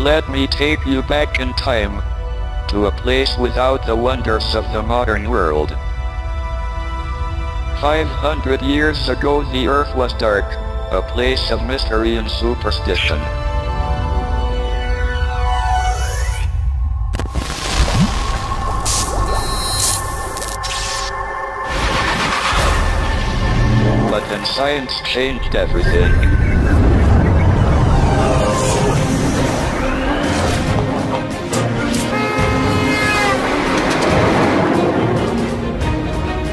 let me take you back in time, to a place without the wonders of the modern world. 500 years ago the earth was dark, a place of mystery and superstition. But then science changed everything.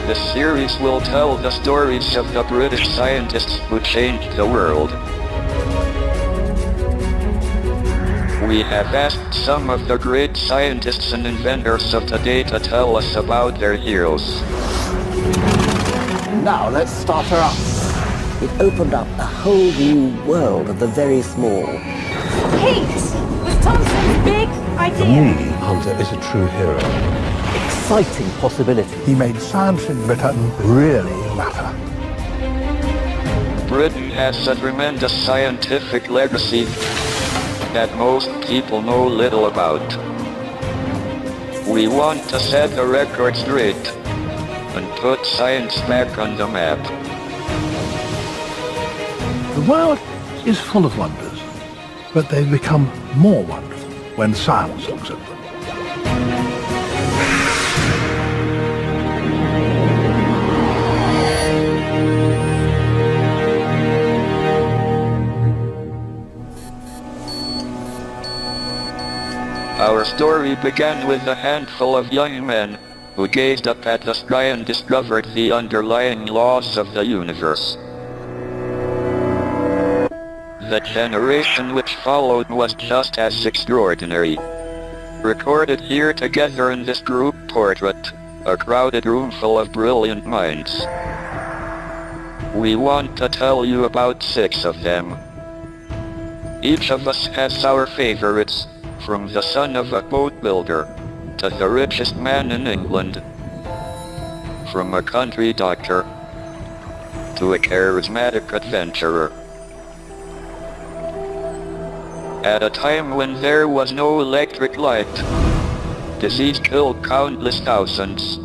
This series will tell the stories of the British scientists who changed the world. We have asked some of the great scientists and inventors of today to tell us about their heroes. Now let's start her up. It opened up a whole new world of the very small. Pete was Thompson's big idea. For me, Hunter is a true hero. Exciting possibility. He made science in Britain really matter. Britain has a tremendous scientific legacy that most people know little about. We want to set the record straight and put science back on the map. The world is full of wonders, but they become more wonderful when science looks at them. Our story began with a handful of young men who gazed up at the sky and discovered the underlying laws of the universe. The generation which followed was just as extraordinary. Recorded here together in this group portrait, a crowded room full of brilliant minds. We want to tell you about 6 of them. Each of us has our favorites, from the son of a boat builder to the richest man in England, from a country doctor to a charismatic adventurer. At a time when there was no electric light, disease killed countless thousands,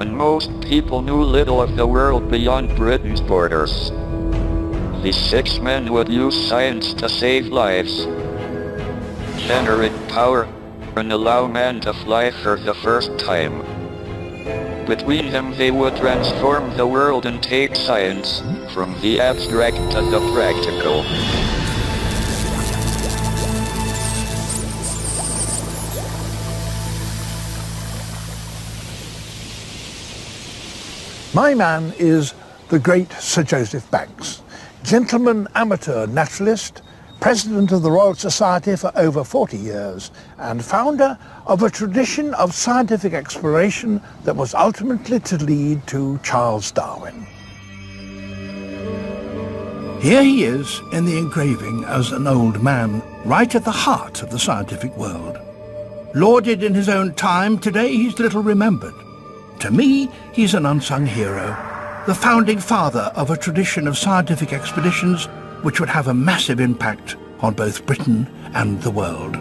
and most people knew little of the world beyond Britain's borders. These 6 men would use science to save lives, generate power, and allow man to fly for the first time. Between them they would transform the world and take science from the abstract to the practical. My man is the great Sir Joseph Banks, gentleman amateur naturalist, President of the Royal Society for over 40 years, and founder of a tradition of scientific exploration that was ultimately to lead to Charles Darwin. Here he is in the engraving as an old man, right at the heart of the scientific world. Lauded in his own time, today he's little remembered. To me, he's an unsung hero, the founding father of a tradition of scientific expeditions which would have a massive impact on both Britain and the world.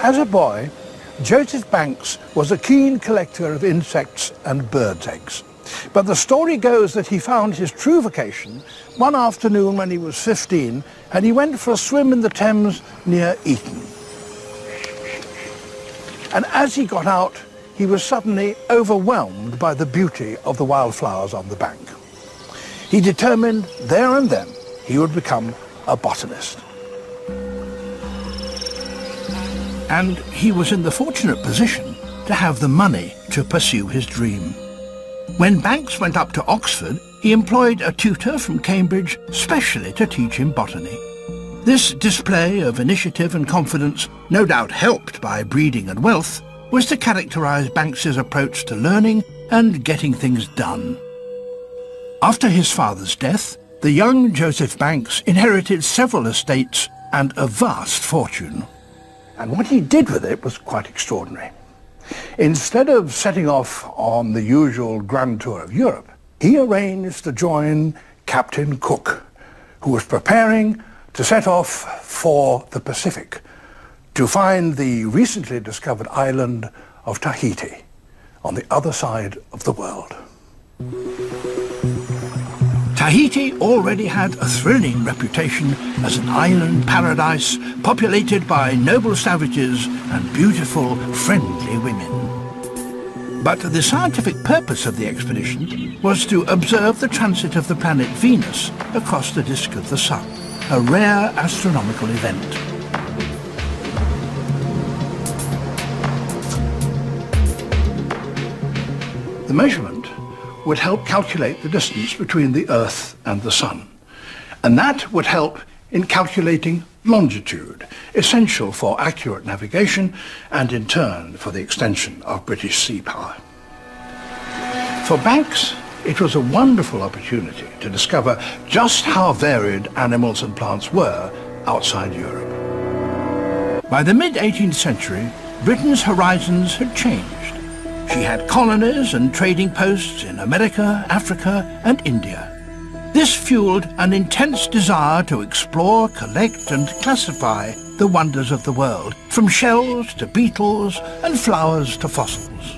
As a boy, Joseph Banks was a keen collector of insects and birds' eggs. But the story goes that he found his true vocation one afternoon when he was 15, and he went for a swim in the Thames near Eton. And as he got out, he was suddenly overwhelmed by the beauty of the wildflowers on the bank. He determined there and then he would become a botanist. And he was in the fortunate position to have the money to pursue his dream. When Banks went up to Oxford, he employed a tutor from Cambridge specially to teach him botany. This display of initiative and confidence, no doubt helped by breeding and wealth, was to characterise Banks's approach to learning and getting things done. After his father's death, the young Joseph Banks inherited several estates and a vast fortune. And what he did with it was quite extraordinary. Instead of setting off on the usual grand tour of Europe, he arranged to join Captain Cook, who was preparing to set off for the Pacific to find the recently discovered island of Tahiti on the other side of the world. Tahiti already had a thrilling reputation as an island paradise populated by noble savages and beautiful, friendly women. But the scientific purpose of the expedition was to observe the transit of the planet Venus across the disk of the Sun, a rare astronomical event. The measurement would help calculate the distance between the Earth and the Sun, and that would help in calculating longitude, essential for accurate navigation and in turn for the extension of British sea power. For Banks, it was a wonderful opportunity to discover just how varied animals and plants were outside Europe. By the mid-18th century, Britain's horizons had changed. She had colonies and trading posts in America, Africa, and India. This fueled an intense desire to explore, collect, and classify the wonders of the world, from shells to beetles and flowers to fossils.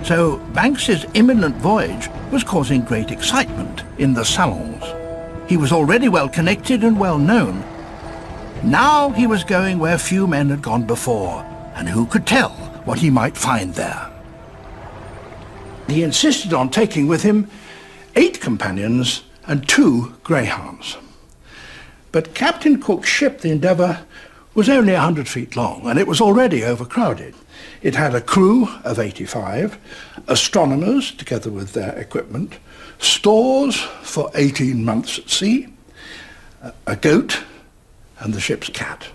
So Banks's imminent voyage was causing great excitement in the salons. He was already well connected and well known. Now he was going where few men had gone before, and who could tell what he might find there. He insisted on taking with him 8 companions and 2 greyhounds. But Captain Cook's ship, the Endeavour, was only 100 feet long, and it was already overcrowded. It had a crew of 85, astronomers together with their equipment, stores for 18 months at sea, a goat, and the ship's cat.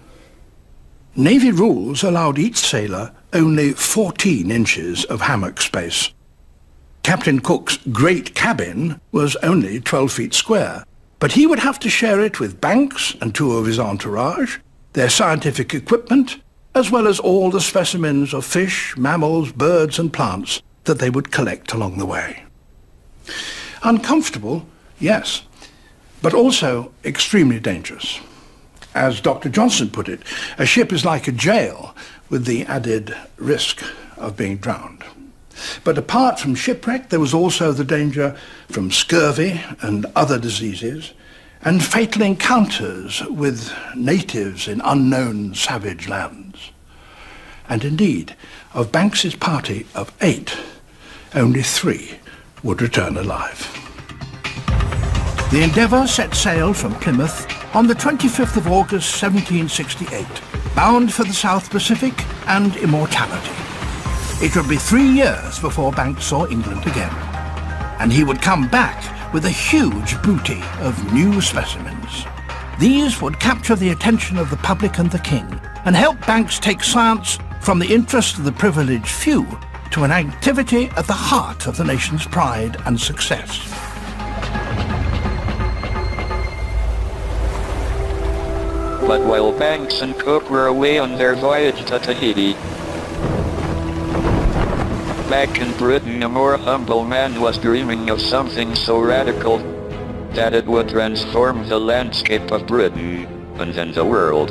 Navy rules allowed each sailor only 14 inches of hammock space. Captain Cook's great cabin was only 12 feet square, but he would have to share it with Banks and 2 of his entourage, their scientific equipment, as well as all the specimens of fish, mammals, birds and plants that they would collect along the way. Uncomfortable, yes, but also extremely dangerous. As Dr. Johnson put it, a ship is like a jail with the added risk of being drowned. But apart from shipwreck, there was also the danger from scurvy and other diseases, and fatal encounters with natives in unknown savage lands. And indeed, of Banks's party of 8, only 3 would return alive. The Endeavour set sail from Plymouth on the 25th of August 1768, bound for the South Pacific and immortality. It would be 3 years before Banks saw England again, and he would come back with a huge booty of new specimens. These would capture the attention of the public and the king, and help Banks take science from the interest of the privileged few to an activity at the heart of the nation's pride and success. But while Banks and Cook were away on their voyage to Tahiti, back in Britain, a more humble man was dreaming of something so radical that it would transform the landscape of Britain and then the world.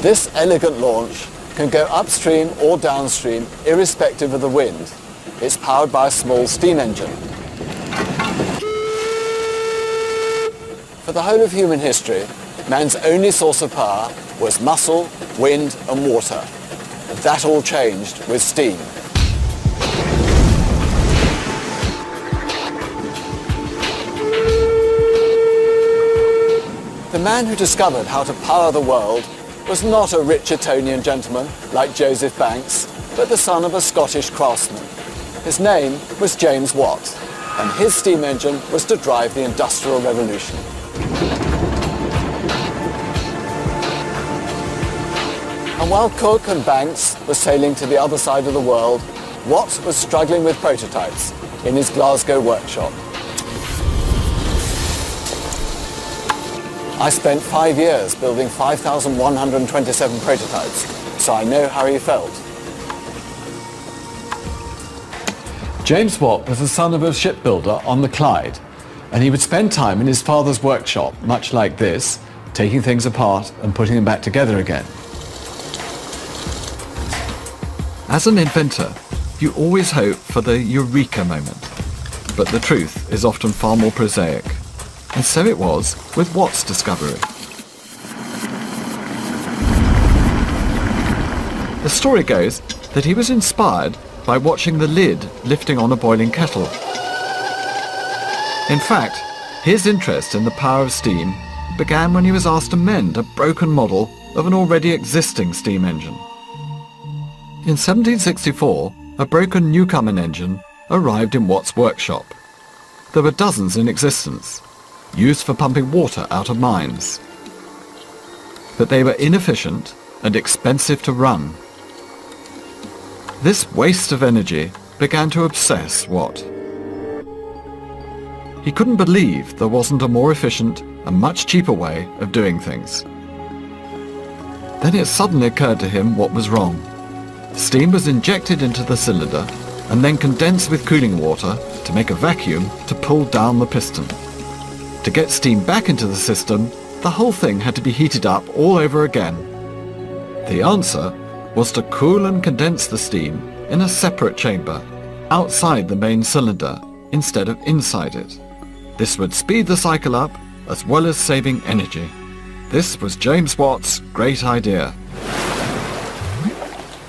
This elegant launch can go upstream or downstream irrespective of the wind. It's powered by a small steam engine. For the whole of human history, man's only source of power was muscle, wind and water. That all changed with steam. The man who discovered how to power the world was not a rich Etonian gentleman like Joseph Banks, but the son of a Scottish craftsman. His name was James Watt, and his steam engine was to drive the Industrial Revolution. And while Cook and Banks were sailing to the other side of the world, Watt was struggling with prototypes in his Glasgow workshop. I spent 5 years building 5,127 prototypes, so I know how he felt. James Watt was the son of a shipbuilder on the Clyde, and he would spend time in his father's workshop, much like this, taking things apart and putting them back together again. As an inventor, you always hope for the eureka moment, but the truth is often far more prosaic. And so it was with Watt's discovery. The story goes that he was inspired by watching the lid lifting on a boiling kettle. In fact, his interest in the power of steam began when he was asked to mend a broken model of an already existing steam engine. In 1764, a broken Newcomen engine arrived in Watt's workshop. There were dozens in existence, used for pumping water out of mines. But they were inefficient and expensive to run. This waste of energy began to obsess Watt. He couldn't believe there wasn't a more efficient and much cheaper way of doing things. Then it suddenly occurred to him what was wrong. Steam was injected into the cylinder and then condensed with cooling water to make a vacuum to pull down the piston. To get steam back into the system, the whole thing had to be heated up all over again. The answer was to cool and condense the steam in a separate chamber, outside the main cylinder, instead of inside it. This would speed the cycle up, as well as saving energy. This was James Watt's great idea.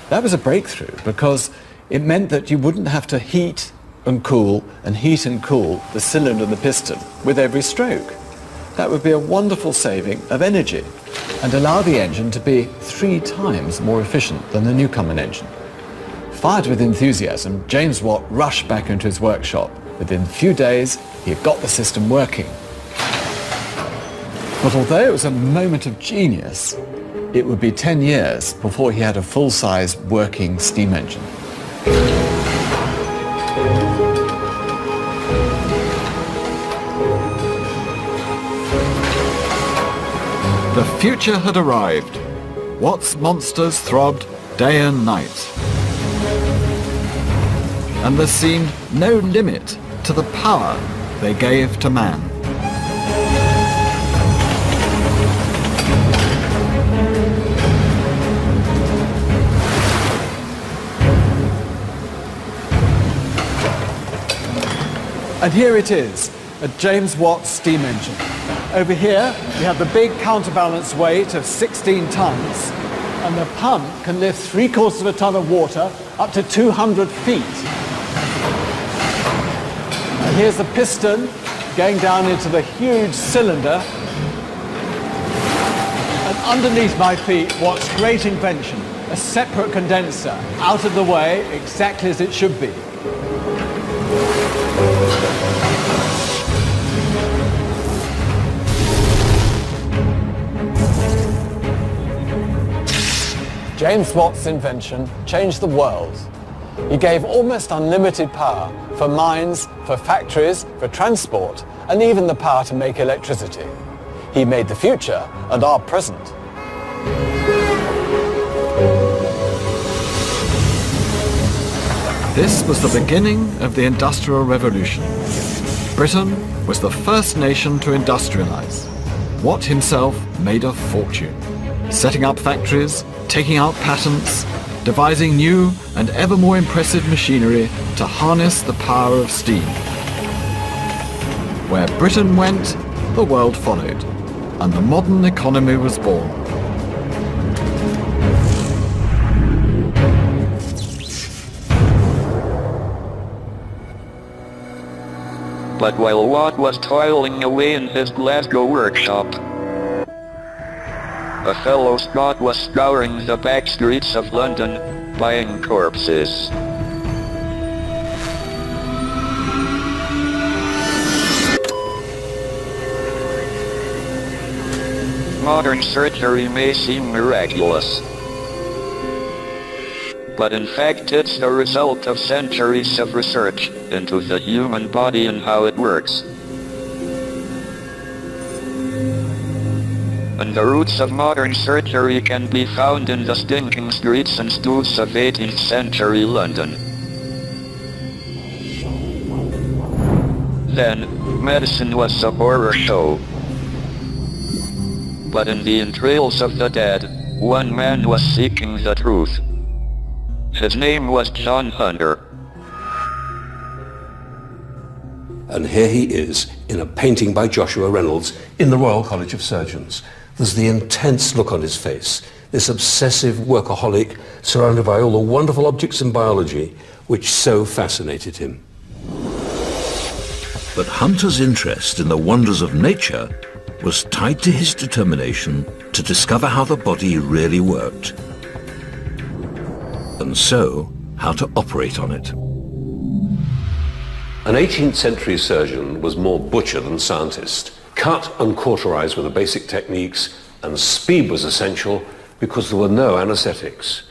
That was a breakthrough, because it meant that you wouldn't have to heat and cool the cylinder and the piston with every stroke. That would be a wonderful saving of energy and allow the engine to be 3 times more efficient than the Newcomen engine. Fired with enthusiasm, James Watt rushed back into his workshop. Within a few days, he had got the system working. But although it was a moment of genius, it would be 10 years before he had a full-size working steam engine. The future had arrived. Watt's monsters throbbed day and night. And there seemed no limit to the power they gave to man. And here it is, a James Watt steam engine. Over here, we have the big counterbalance weight of 16 tons, and the pump can lift 3/4 of a ton of water up to 200 feet. And here's the piston going down into the huge cylinder. And underneath my feet, Watt's great invention, a separate condenser, out of the way, exactly as it should be. James Watt's invention changed the world. He gave almost unlimited power for mines, for factories, for transport, and even the power to make electricity. He made the future and our present. This was the beginning of the Industrial Revolution. Britain was the first nation to industrialize. Watt himself made a fortune, setting up factories, taking out patents, devising new and ever more impressive machinery to harness the power of steam. Where Britain went, the world followed, and the modern economy was born. But while Watt was toiling away in his Glasgow workshop, a fellow Scot was scouring the back streets of London, buying corpses. Modern surgery may seem miraculous, but in fact it's the result of centuries of research into the human body and how it works. and the roots of modern surgery can be found in the stinking streets and stools of 18th century London. Then, medicine was a horror show. But in the entrails of the dead, one man was seeking the truth. His name was John Hunter. And here he is, in a painting by Joshua Reynolds in the Royal College of Surgeons. There's the intense look on his face, this obsessive workaholic surrounded by all the wonderful objects in biology which so fascinated him. But Hunter's interest in the wonders of nature was tied to his determination to discover how the body really worked, and so how to operate on it. An 18th century surgeon was more butcher than scientist. Cut and cauterize were the basic techniques, and speed was essential because there were no anesthetics.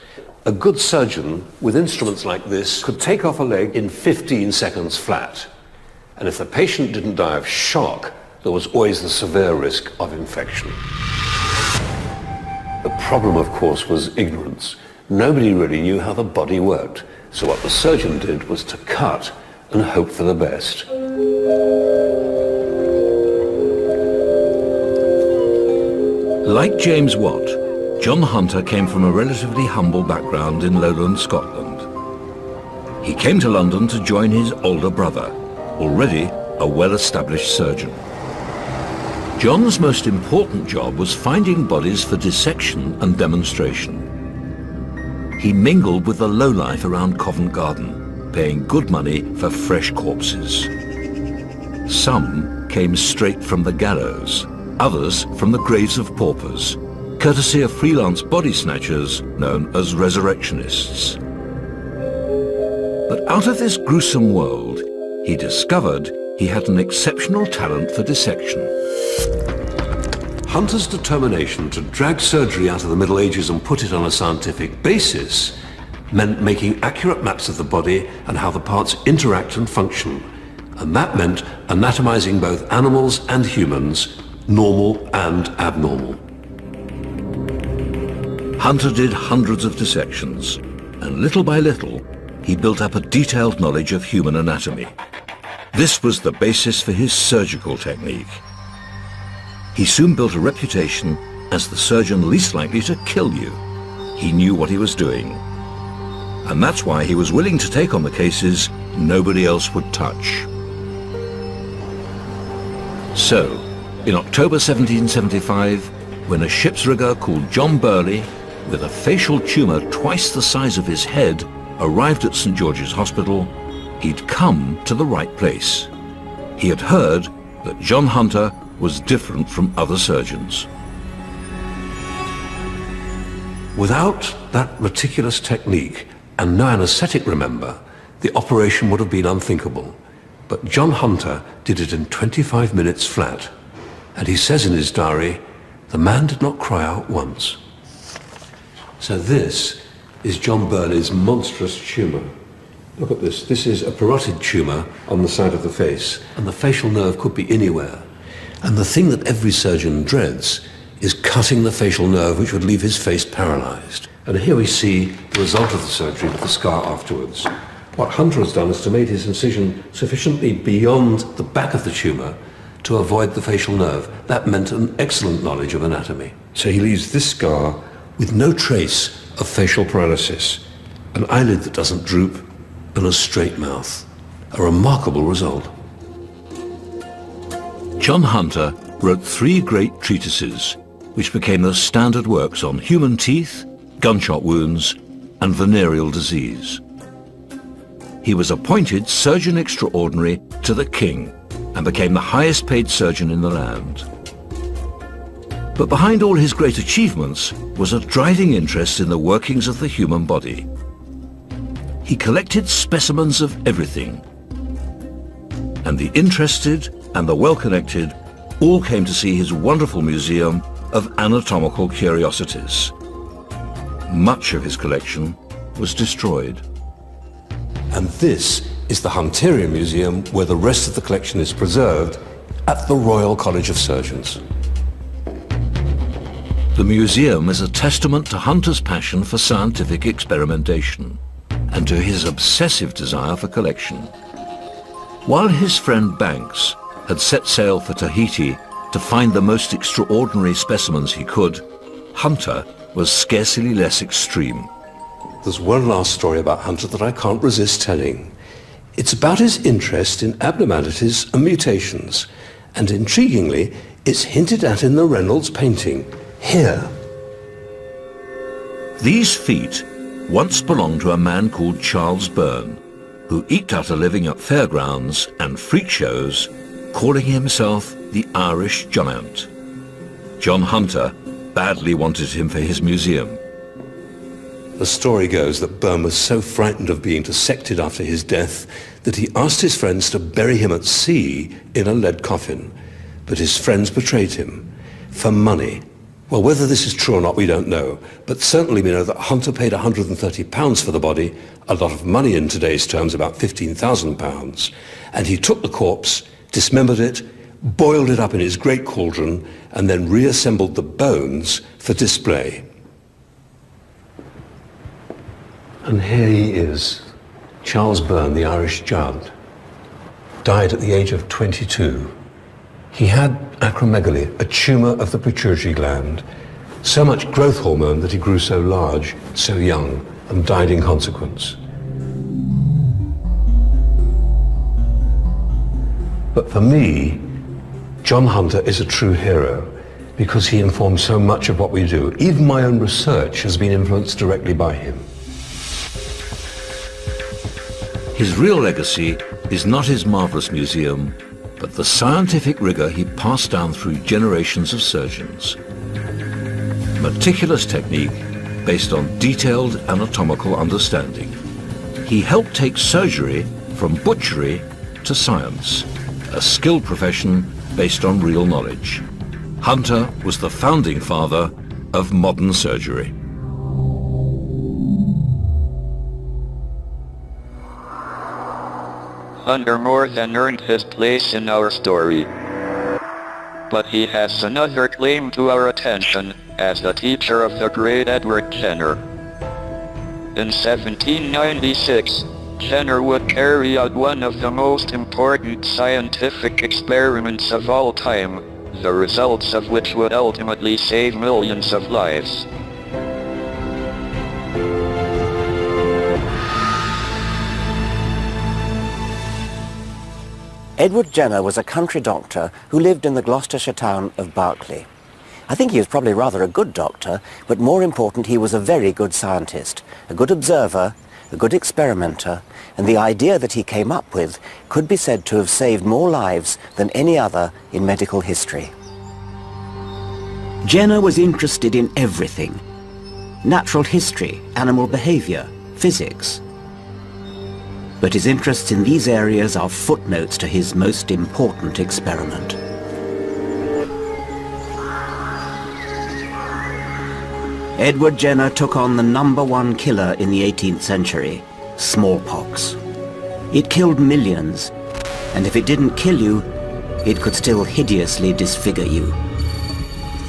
A good surgeon with instruments like this could take off a leg in 15 seconds flat. And if the patient didn't die of shock, there was always the severe risk of infection. The problem, of course, was ignorance. Nobody really knew how the body worked. So what the surgeon did was to cut and hope for the best. Like James Watt, John Hunter came from a relatively humble background in lowland Scotland. He came to London to join his older brother, already a well-established surgeon. John's most important job was finding bodies for dissection and demonstration. He mingled with the lowlife around Covent Garden, paying good money for fresh corpses. Some came straight from the gallows, others from the graves of paupers, courtesy of freelance body snatchers known as resurrectionists. But out of this gruesome world, he discovered he had an exceptional talent for dissection. Hunter's determination to drag surgery out of the Middle Ages and put it on a scientific basis meant making accurate maps of the body and how the parts interact and function. And that meant anatomizing both animals and humans, normal and abnormal. Hunter did hundreds of dissections, and little by little, he built up a detailed knowledge of human anatomy. This was the basis for his surgical technique. He soon built a reputation as the surgeon least likely to kill you. He knew what he was doing. And that's why he was willing to take on the cases nobody else would touch. So, in October 1775, when a ship's rigger called John Burley, with a facial tumour twice the size of his head, arrived at St. George's Hospital, he'd come to the right place. He had heard that John Hunter was different from other surgeons. Without that meticulous technique, and no anesthetic, remember, the operation would have been unthinkable. But John Hunter did it in 25 minutes flat. And he says in his diary, the man did not cry out once. So this is John Burley's monstrous tumour. Look at this. This is a parotid tumour on the side of the face, and the facial nerve could be anywhere. And the thing that every surgeon dreads is cutting the facial nerve, which would leave his face paralysed. And here we see the result of the surgery with the scar afterwards. What Hunter has done is to make his incision sufficiently beyond the back of the tumour to avoid the facial nerve. That meant an excellent knowledge of anatomy. So he leaves this scar with no trace of facial paralysis, an eyelid that doesn't droop, and a straight mouth. A remarkable result. John Hunter wrote 3 great treatises, which became the standard works on human teeth, gunshot wounds, and venereal disease. He was appointed Surgeon Extraordinary to the King and became the highest paid surgeon in the land. But behind all his great achievements was a driving interest in the workings of the human body. He collected specimens of everything, and the interested and the well-connected all came to see his wonderful museum of anatomical curiosities. Much of his collection was destroyed. And this is the Hunterian Museum, where the rest of the collection is preserved at the Royal College of Surgeons. The museum is a testament to Hunter's passion for scientific experimentation and to his obsessive desire for collection. While his friend Banks had set sail for Tahiti to find the most extraordinary specimens he could, Hunter was scarcely less extreme. There's one last story about Hunter that I can't resist telling. It's about his interest in abnormalities and mutations, and intriguingly, it's hinted at in the Reynolds painting, here. These feet once belonged to a man called Charles Byrne, who eked out a living at fairgrounds and freak shows, calling himself the Irish Giant. John Hunter badly wanted him for his museum. The story goes that Byrne was so frightened of being dissected after his death that he asked his friends to bury him at sea in a lead coffin. But his friends betrayed him for money. Well, whether this is true or not, we don't know. But certainly we know that Hunter paid £130 for the body, a lot of money in today's terms, about £15,000. And he took the corpse, dismembered it, boiled it up in his great cauldron, and then reassembled the bones for display. And here he is, Charles Byrne, the Irish Giant, died at the age of 22. He had acromegaly, a tumour of the pituitary gland, so much growth hormone that he grew so large, so young, and died in consequence. But for me, John Hunter is a true hero because he informs so much of what we do. Even my own research has been influenced directly by him. His real legacy is not his marvellous museum, but the scientific rigour he passed down through generations of surgeons. Meticulous technique based on detailed anatomical understanding. He helped take surgery from butchery to science, a skilled profession based on real knowledge. Hunter was the founding father of modern surgery. Hunter more than earned his place in our story. But he has another claim to our attention, as the teacher of the great Edward Jenner. In 1796, Jenner would carry out one of the most important scientific experiments of all time, the results of which would ultimately save millions of lives. Edward Jenner was a country doctor who lived in the Gloucestershire town of Berkeley. I think he was probably rather a good doctor, but more important, he was a very good scientist, a good observer, a good experimenter, and the idea that he came up with could be said to have saved more lives than any other in medical history. Jenner was interested in everything: natural history, animal behavior, physics. But his interests in these areas are footnotes to his most important experiment. Edward Jenner took on the #1 killer in the 18th century, smallpox. It killed millions, and if it didn't kill you, it could still hideously disfigure you.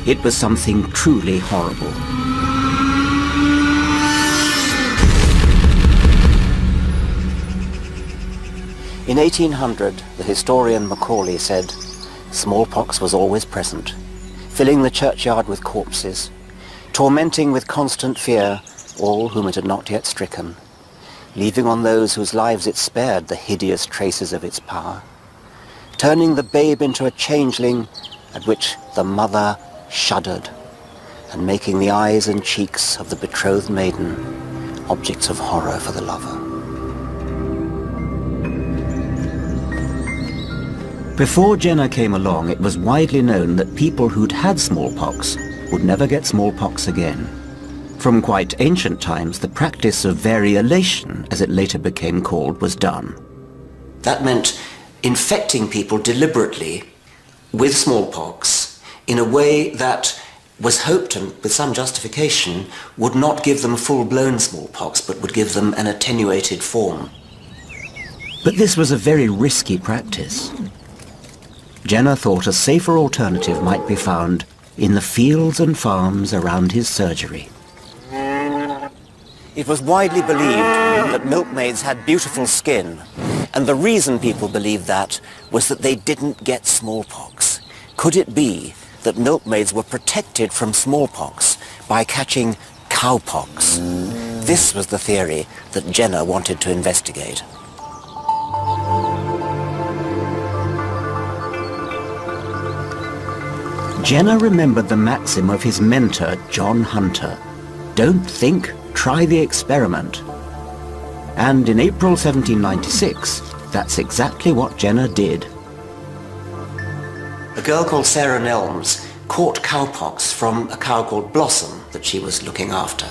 It was something truly horrible. In 1800, the historian Macaulay said, smallpox was always present, filling the churchyard with corpses, tormenting with constant fear all whom it had not yet stricken, leaving on those whose lives it spared the hideous traces of its power, turning the babe into a changeling at which the mother shuddered, and making the eyes and cheeks of the betrothed maiden objects of horror for the lover. Before Jenner came along, it was widely known that people who'd had smallpox would never get smallpox again. From quite ancient times, the practice of variolation, as it later became called, was done. That meant infecting people deliberately with smallpox in a way that was hoped, and with some justification, would not give them full-blown smallpox, but would give them an attenuated form. But this was a very risky practice. Jenner thought a safer alternative might be found in the fields and farms around his surgery. It was widely believed that milkmaids had beautiful skin, and the reason people believed that was that they didn't get smallpox. Could it be that milkmaids were protected from smallpox by catching cowpox? This was the theory that Jenner wanted to investigate. Jenner remembered the maxim of his mentor, John Hunter. Don't think, try the experiment. And in April 1796, that's exactly what Jenner did. A girl called Sarah Nelms caught cowpox from a cow called Blossom that she was looking after.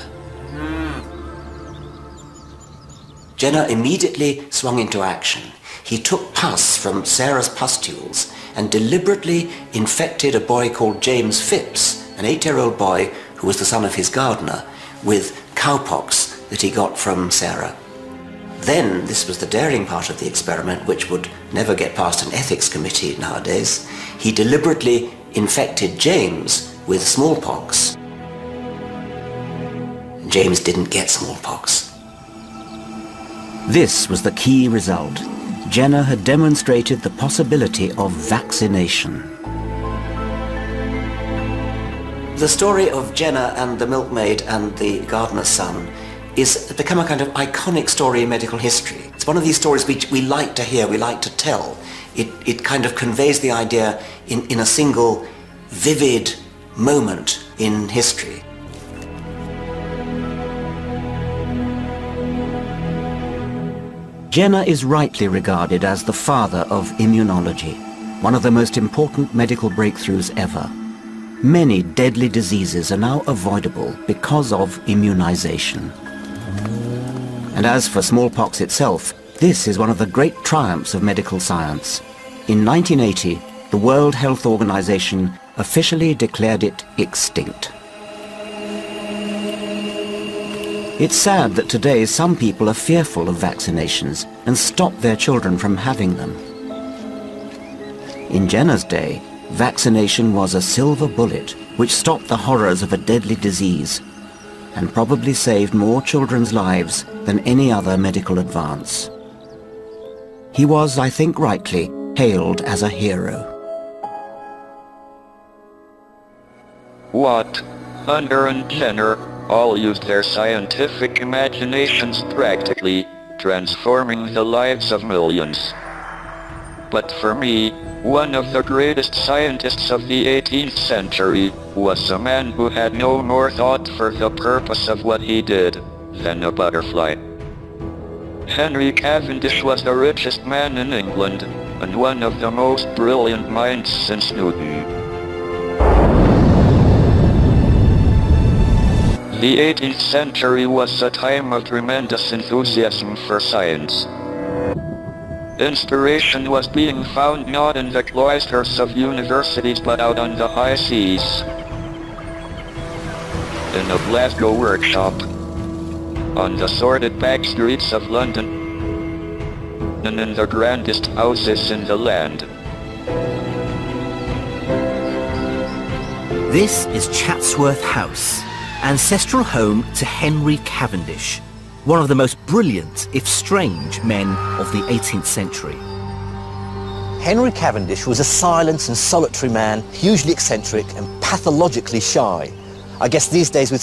Jenner immediately swung into action. He took pus from Sarah's pustules and deliberately infected a boy called James Phipps, an 8-year-old boy who was the son of his gardener, with cowpox that he got from Sarah. Then, this was the daring part of the experiment, which would never get past an ethics committee nowadays, he deliberately infected James with smallpox. James didn't get smallpox. This was the key result. Jenner had demonstrated the possibility of vaccination. The story of Jenner and the milkmaid and the gardener's son is become a kind of iconic story in medical history. It's one of these stories which we like to hear, we like to tell. It kind of conveys the idea in a single vivid moment in history. Jenner is rightly regarded as the father of immunology, one of the most important medical breakthroughs ever. Many deadly diseases are now avoidable because of immunization. And as for smallpox itself, this is one of the great triumphs of medical science. In 1980, the World Health Organization officially declared it extinct. It's sad that today some people are fearful of vaccinations and stop their children from having them. In Jenner's day, vaccination was a silver bullet which stopped the horrors of a deadly disease and probably saved more children's lives than any other medical advance. He was, I think rightly, hailed as a hero. Watt, Hunter and Jenner all used their scientific imaginations practically, transforming the lives of millions. But for me, one of the greatest scientists of the 18th century was a man who had no more thought for the purpose of what he did than a butterfly. Henry Cavendish was the richest man in England, and one of the most brilliant minds since Newton. The 18th century was a time of tremendous enthusiasm for science. Inspiration was being found not in the cloisters of universities but out on the high seas. In a Glasgow workshop, on the sordid back streets of London, and in the grandest houses in the land. This is Chatsworth House, ancestral home to Henry Cavendish, one of the most brilliant, if strange, men of the 18th century. Henry Cavendish was a silent and solitary man, hugely eccentric and pathologically shy. I guess these days with